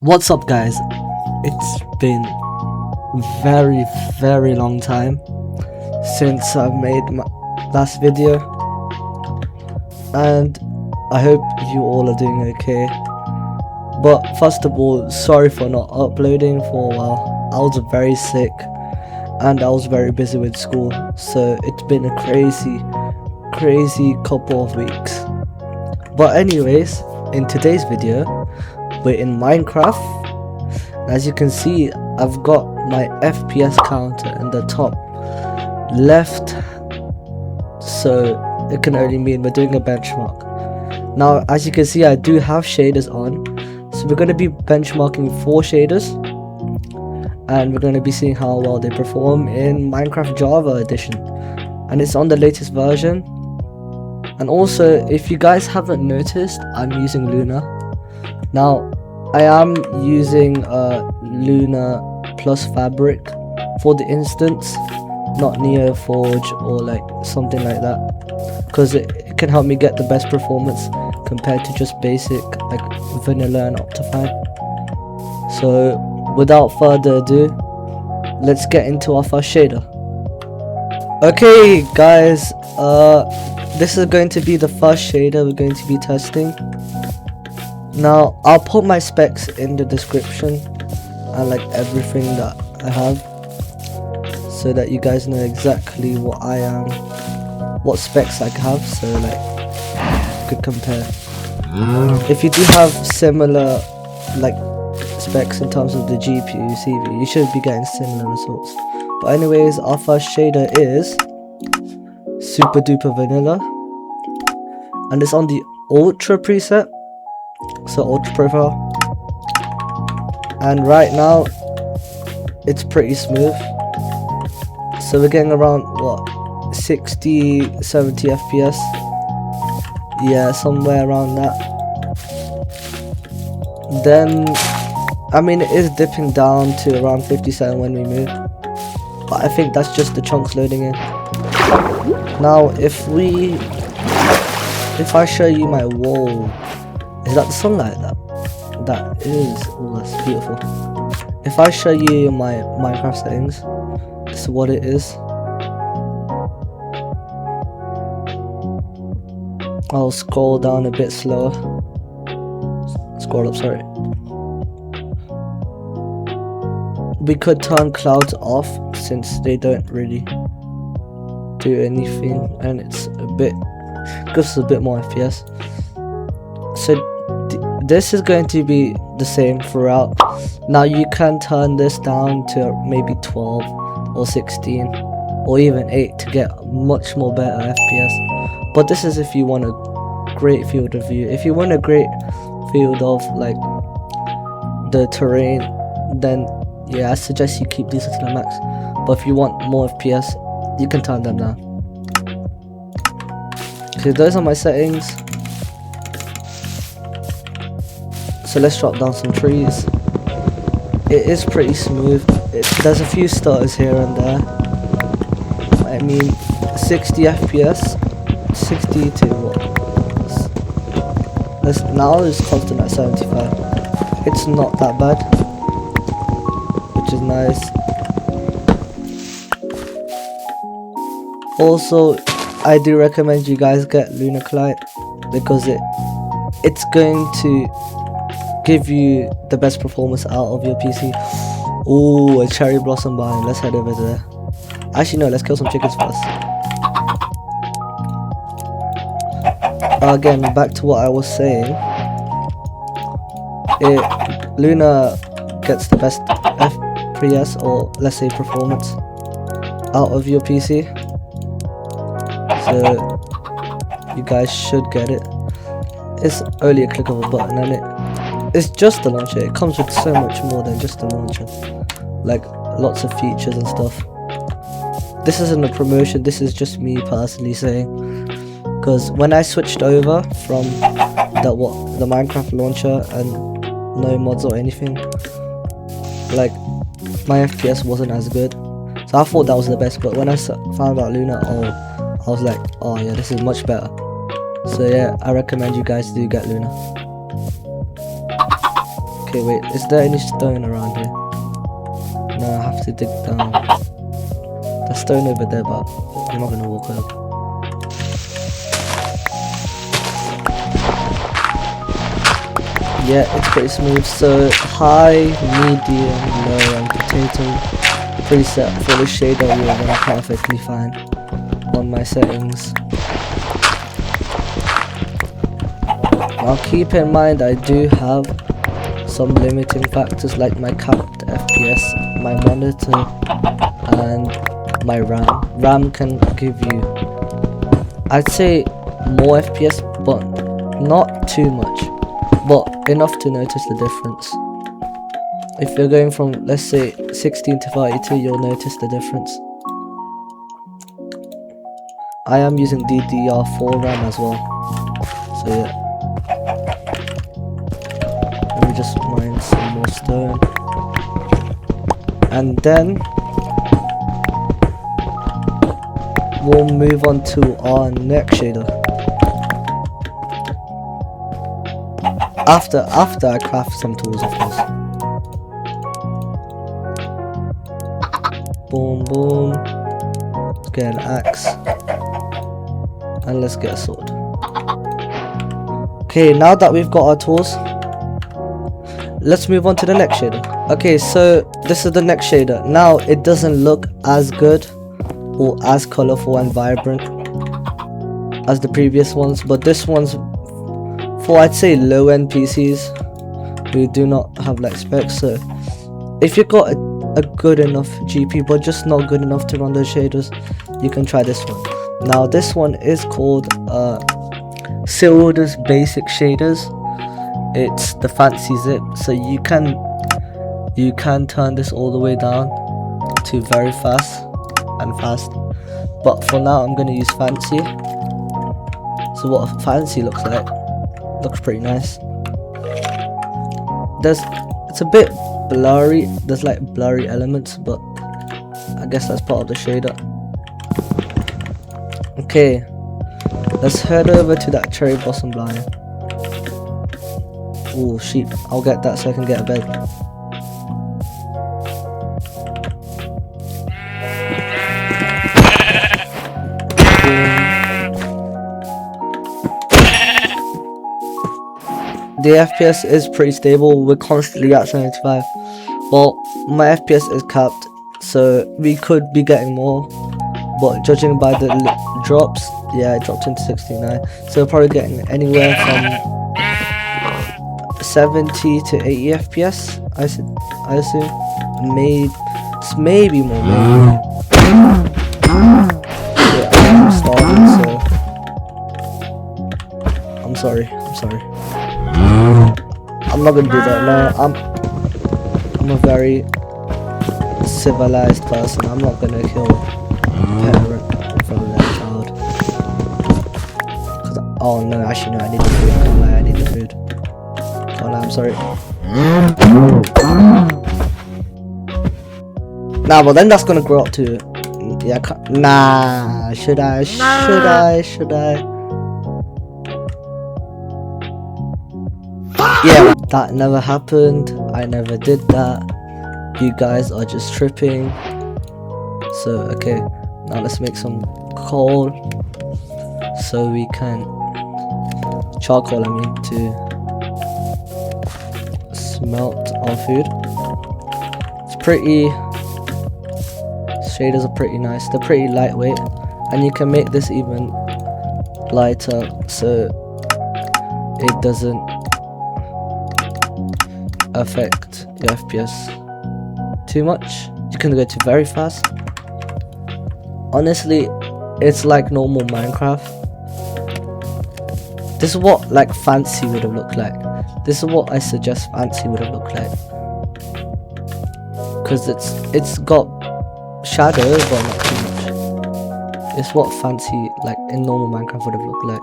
What's up, guys? It's been very long time since I made my last video, and I hope you all are doing okay. But first of all, sorry for not uploading for a while. I was very sick and I was very busy with school, so it's been a crazy couple of weeks. But anyways, in today's video we're in Minecraft. As you can see, I've got my FPS counter in the top left, so it can only mean we're doing a benchmark. Now, as you can see, I do have shaders on, so we're going to be benchmarking 4 shaders, and we're going to be seeing how well they perform in Minecraft Java edition, and it's on the latest version. And also, if you guys haven't noticed, I'm using Luna. Now, I am using Luna plus Fabric for the instance, not Neo Forge or like something like that, because it can help me get the best performance compared to just basic like vanilla and Optifine. So without further ado, let's get into our first shader. Okay guys, this is going to be the first shader we're going to be testing. Now, I'll put my specs in the description and like everything that I have, so that you guys know exactly what I am, what specs I have, so like you could compare. If you do have similar like specs in terms of the GPU, CPU, you should be getting similar results. But anyways, our first shader is Super Duper Vanilla, and it's on the Ultra preset. So ultra profile, and right now it's pretty smooth, so we're getting around what, 60-70 FPS, yeah, somewhere around that. Then I mean, it is dipping down to around 57 when we move, but I think that's just the chunks loading in. Now if I show you my wall, is that the sunlight? That is, oh, that's beautiful. If I show you my Minecraft settings, this is what it is. I'll scroll down a bit slower. Scroll up, sorry. We could turn clouds off since they don't really do anything, and it's gives us a bit more FPS. So this is going to be the same throughout. Now you can turn this down to maybe 12 or 16 or even 8 to get much more better FPS. But this is if you want a great field of view. If you want a great field of like the terrain, then yeah, I suggest you keep these to the max. But if you want more FPS, you can turn them down. So those are my settings. So let's drop down some trees. It is pretty smooth. There's a few stutters here and there. I mean, 60 FPS, 60 to what? Now it's constant at 75. It's not that bad, which is nice. Also, I do recommend you guys get Luna Client, because it's going to give you the best performance out of your PC. Oh, a cherry blossom biome. Let's head over there. Actually no, let's kill some chickens first. Again, back to what I was saying. Luna gets the best FPS, or let's say performance, out of your PC. So you guys should get it. It's only a click of a button, and it's just the launcher. It comes with so much more than just the launcher, like lots of features and stuff. This isn't a promotion, this is just me personally saying, because when I switched over from the Minecraft launcher and no mods or anything, like my FPS wasn't as good, so I thought that was the best. But when I found out Luna, I was like, oh yeah, this is much better. So yeah, I recommend you guys do get Luna. Okay, wait, is there any stone around here? No, I have to dig down. There's stone over there, but I'm not gonna walk over. Yeah, it's pretty smooth. So high, medium, low, and potato preset for the shader will run perfectly fine on my settings. Now keep in mind I do have some limiting factors like my capped FPS, my monitor, and my RAM. RAM can give you, I'd say, more FPS, but not too much, but enough to notice the difference. If you're going from, let's say, 16 to 32, you'll notice the difference. I am using DDR4 RAM as well, so yeah. Let me just mine some more stone, and then we'll move on to our next shader. After I craft some tools, of course. Boom, boom. Let's get an axe. And let's get a sword. Okay, now that we've got our tools, let's move on to the next shader. Okay, so this is the next shader. Now, it doesn't look as good or as colorful and vibrant as the previous ones, but this one's for, I'd say, low-end PCs who do not have like specs. So if you've got a good enough GPU but just not good enough to run those shaders, you can try this one. Now this one is called Silder's Basic Shaders. It's the fancy zip, so you can turn this all the way down to very fast, but for now I'm gonna use fancy. So what fancy looks like, looks pretty nice. It's a bit blurry, there's like blurry elements, but I guess that's part of the shader. Okay, let's head over to that cherry blossom blind. Oh sheep, I'll get that so I can get a bed. The FPS is pretty stable, we're constantly at 75. Well, my FPS is capped, so we could be getting more, but judging by the drops, yeah, it dropped into 69, so we're probably getting anywhere from 70 to 80 FPS, I assume. Maybe more, maybe. Yeah, I'm starving, so I'm sorry. I'm not gonna do that. No, I'm a very civilized person. I'm not gonna kill a parent in front of their child. Oh no, actually no, I need the food. Can't lie, I need the food. Can't lie, I'm sorry. Nah, but then that's gonna grow up to, yeah. Nah, should I? Yeah, that never happened. I never did that. You guys are just tripping. So okay, now let's make some coal so we can charcoal, I mean, to smelt our food. It's pretty, shaders are pretty nice, they're pretty lightweight, and you can make this even lighter so it doesn't affect your FPS too much. You can go to very fast. Honestly, it's like normal Minecraft. This is what like fancy would have looked like. This is what I suggest fancy would have looked like, because it's got shadow but not too much. It's what fancy like in normal Minecraft would have looked like.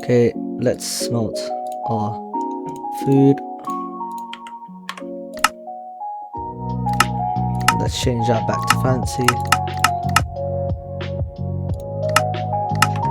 Okay, let's smelt our food. Let's change that back to fancy.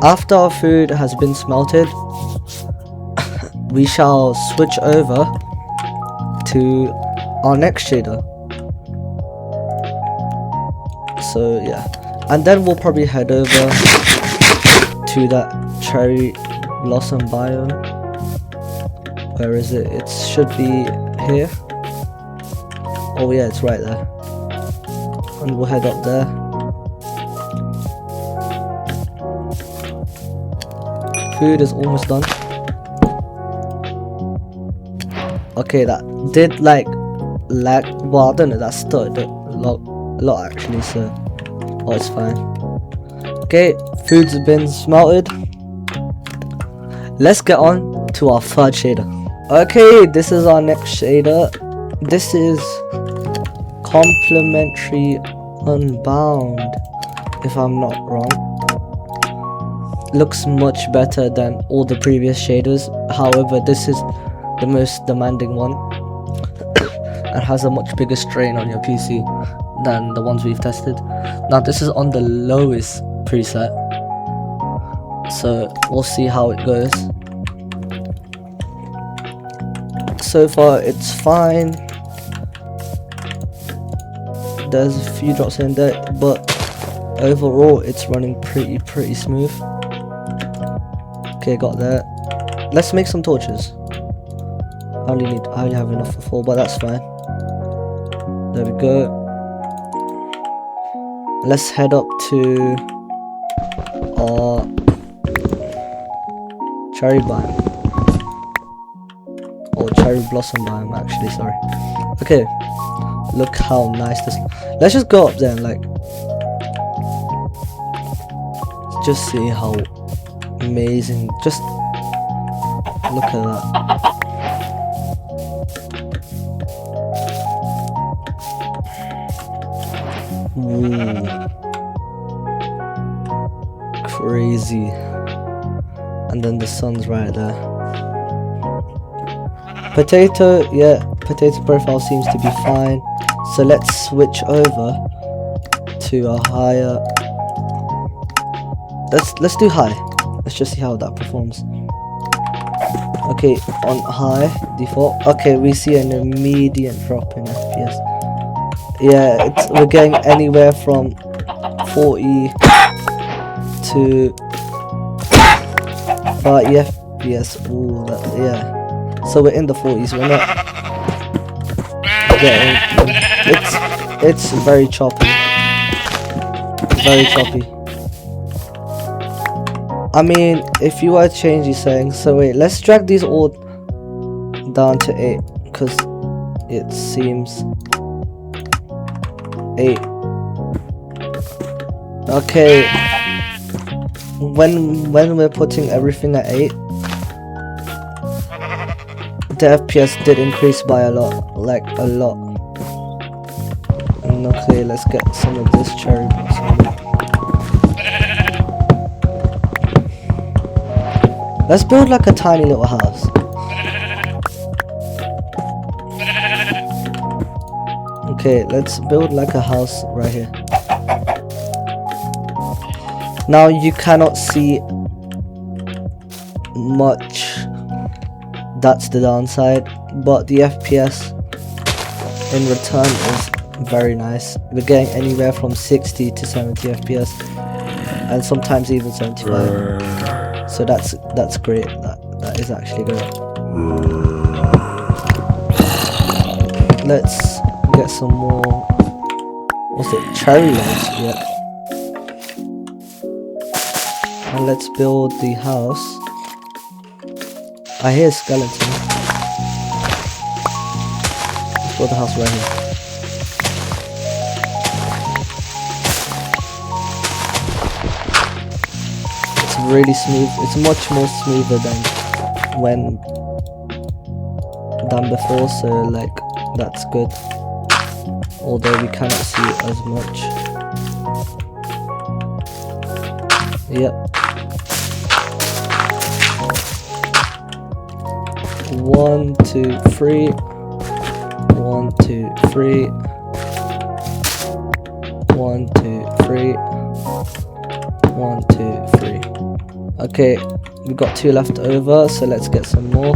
After our food has been smelted, we shall switch over to our next shader. So yeah, and then we'll probably head over to that cherry blossom biome. Where is it? It should be here. Oh yeah, it's right there. And we'll head up there. Food is almost done. Okay, that did like lag. Well, I don't know, that stuttered a lot actually, so oh, it's fine. Okay, food's been smelted. Let's get on to our third shader. Okay, this is our next shader. This is complementary unbound, if I'm not wrong. Looks much better than all the previous shaders. However, this is the most demanding one and has a much bigger strain on your PC than the ones we've tested. Now this is on the lowest preset, so we'll see how it goes. So far it's fine. There's a few drops in there, but overall it's running pretty smooth. Okay, got that. Let's make some torches. I only have enough for 4, but that's fine. There we go. Let's head up to our cherry biome. Or cherry blossom biome, actually, sorry. Okay, look how nice this. Let's just go up there and like just see how amazing. Just look at that. Ooh. Crazy. And then the sun's right there. Potato, yeah, potato profile seems to be fine. So let's switch over to a higher. Let's do high. Let's just see how that performs. Okay, on high default. Okay, we see an immediate drop in FPS. Yeah, we're getting anywhere from 40 to 30 FPS. Ooh, yeah. So we're in the 40s. We're not getting. It's very choppy. Very choppy. I mean, if you were to change these settings, so wait, let's drag these all down to 8 because it seems 8. Okay. When we're putting everything at 8, the FPS did increase by a lot, like a lot. And okay, let's get some of this cherry blossom. Let's build like a tiny little house. Okay, let's build like a house right here. Now you cannot see much. That's the downside, but the FPS in return is very nice. We're getting anywhere from 60 to 70 FPS, and sometimes even 75. So that's great. That is actually great. Let's get some more. What's it? Cherry logs. Yep. And let's build the house. I hear a skeleton. Let's build the house right here. It's really smooth. It's much more smoother than before, so like that's good. Although we cannot see it as much. Yep. 1, 2, 3. 1, 2, 3. 1, 2, 3. 1, 2, 3. Okay, we've got 2 left over, so let's get some more.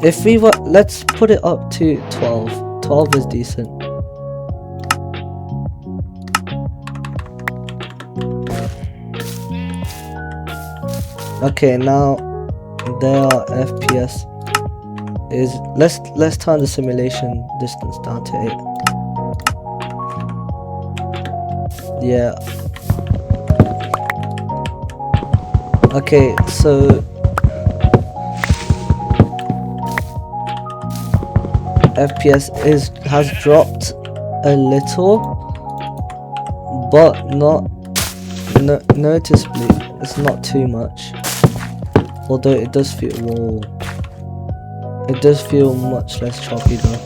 If we were, let's put it up to 12. 12 is decent. Okay, now their FPS is, let's turn the simulation distance down to 8. Yeah. Okay, so FPS has dropped a little, but not noticeably. It's not too much. Although it does feel, whoa, it does feel much less choppy though.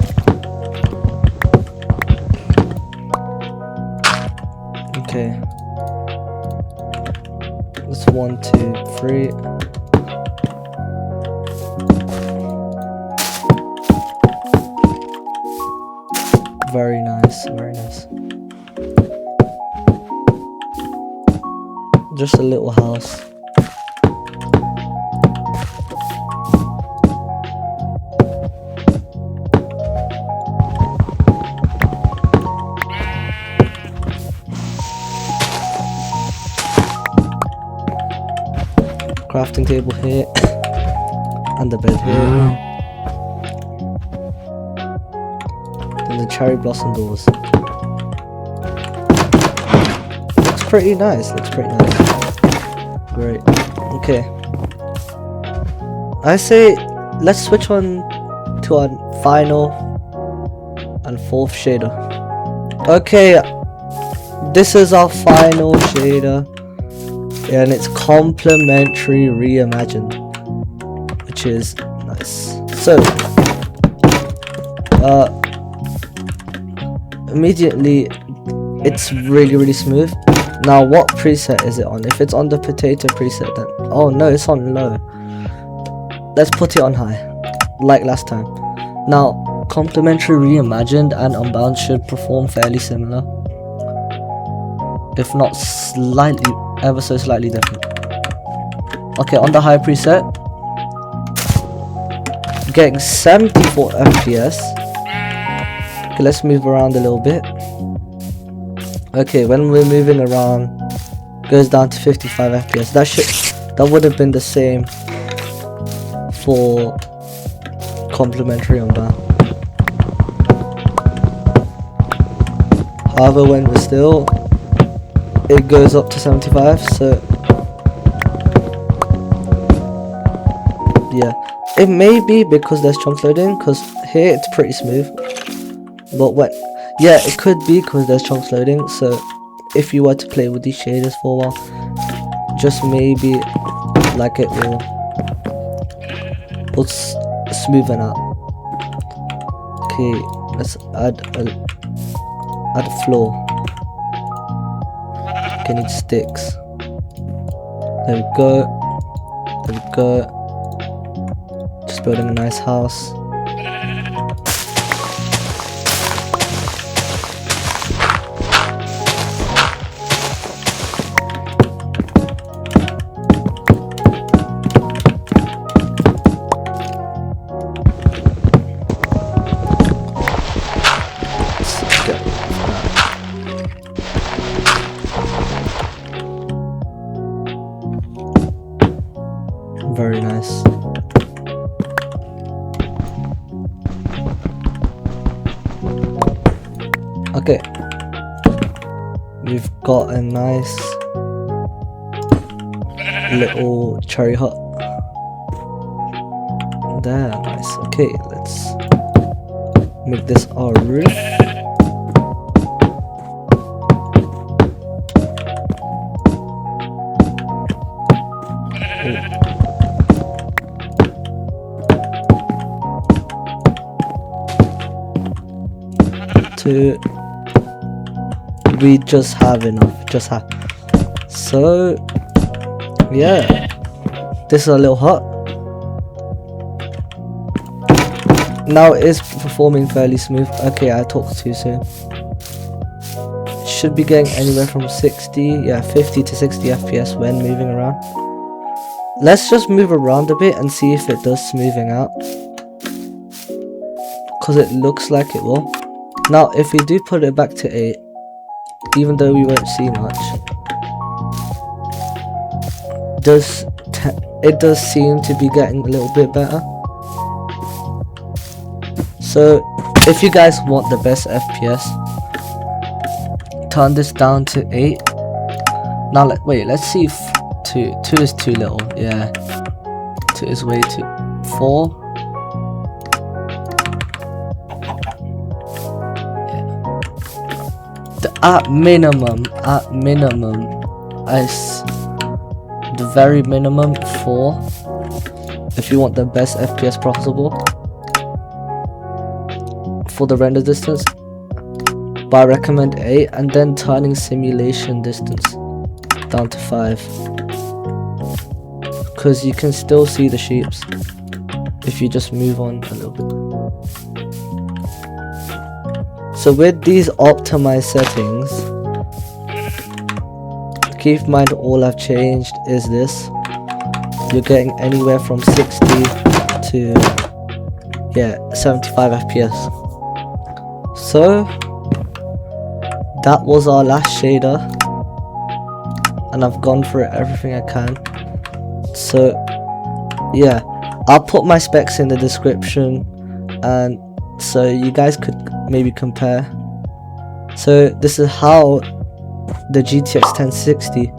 Okay. That's 1, 2, 3. Very nice, very nice. Just a little house. Crafting table here, and the bed here, and the cherry blossom doors. Looks pretty nice. Looks pretty nice. Great. Okay. I say let's switch on to our final and fourth shader. Okay, this is our final shader. Yeah, and it's complementary reimagined, which is nice. So immediately it's really smooth. Now what preset is it on? If it's on the potato preset, then oh no, it's on low. Let's put it on high like last time. Now complementary reimagined and unbound should perform fairly similar, if not slightly, ever so slightly different. Okay, on the high preset, getting 74 FPS. Okay, let's move around a little bit. Okay, when we're moving around, goes down to 55 FPS. That would have been the same for complementary unbound. However, when we're still, it goes up to 75, so yeah, it may be because there's chunks loading, because here it's pretty smooth, but when, yeah, it could be because there's chunks loading. So if you were to play with these shaders for a while, just maybe like it will smoothen out. Okay, let's add a floor. Need sticks. There we go. There we go. Just building a nice house. Very nice. Okay, we've got a nice little cherry hut there. Nice. Okay, let's make this our roof. We just have enough, so yeah, this is a little hut. Now it is performing fairly smooth. Okay, I talked too soon. Should be getting anywhere from 50 to 60 FPS when moving around. Let's just move around a bit and see if it does smoothing out. because it looks like it will. Now if we do put it back to 8, even though we won't see much, it does seem to be getting a little bit better. So if you guys want the best FPS, turn this down to 8. Now let's see if 2 is too little. Yeah, 2 is way too. 4. At minimum, as the very minimum 4 if you want the best FPS possible for the render distance, but I recommend 8, and then turning simulation distance down to 5, because you can still see the shapes if you just move on a little bit. So with these optimized settings, keep in mind all I've changed is this. You're getting anywhere from 60 to 75 FPS. So that was our last shader, and I've gone through everything I can. So yeah, I'll put my specs in the description, and so you guys could maybe compare. So this is how the GTX 1060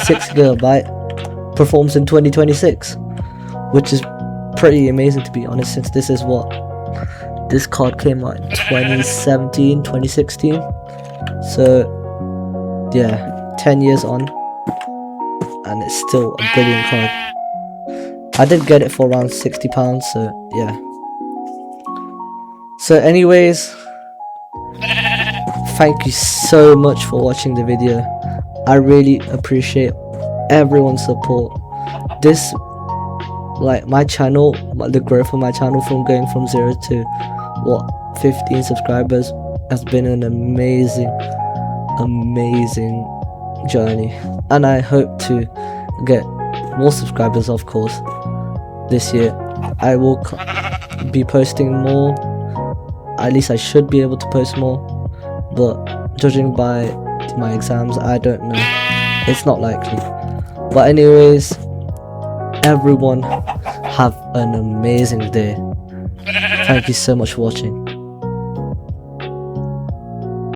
6GB performs in 2026, which is pretty amazing to be honest, since this is what this card came out in 2017 2016. So yeah, 10 years on, and it's still a brilliant card. I did get it for around £60, so yeah. So anyways, thank you so much for watching the video. I really appreciate everyone's support. This, like, my channel, the growth of my channel from going from 0 to 15 subscribers has been an amazing journey, and I hope to get more subscribers, of course, this year. I will be posting more. At least I should be able to post more, but judging by my exams, I don't know. It's not likely. But anyways, everyone have an amazing day. Thank you so much for watching.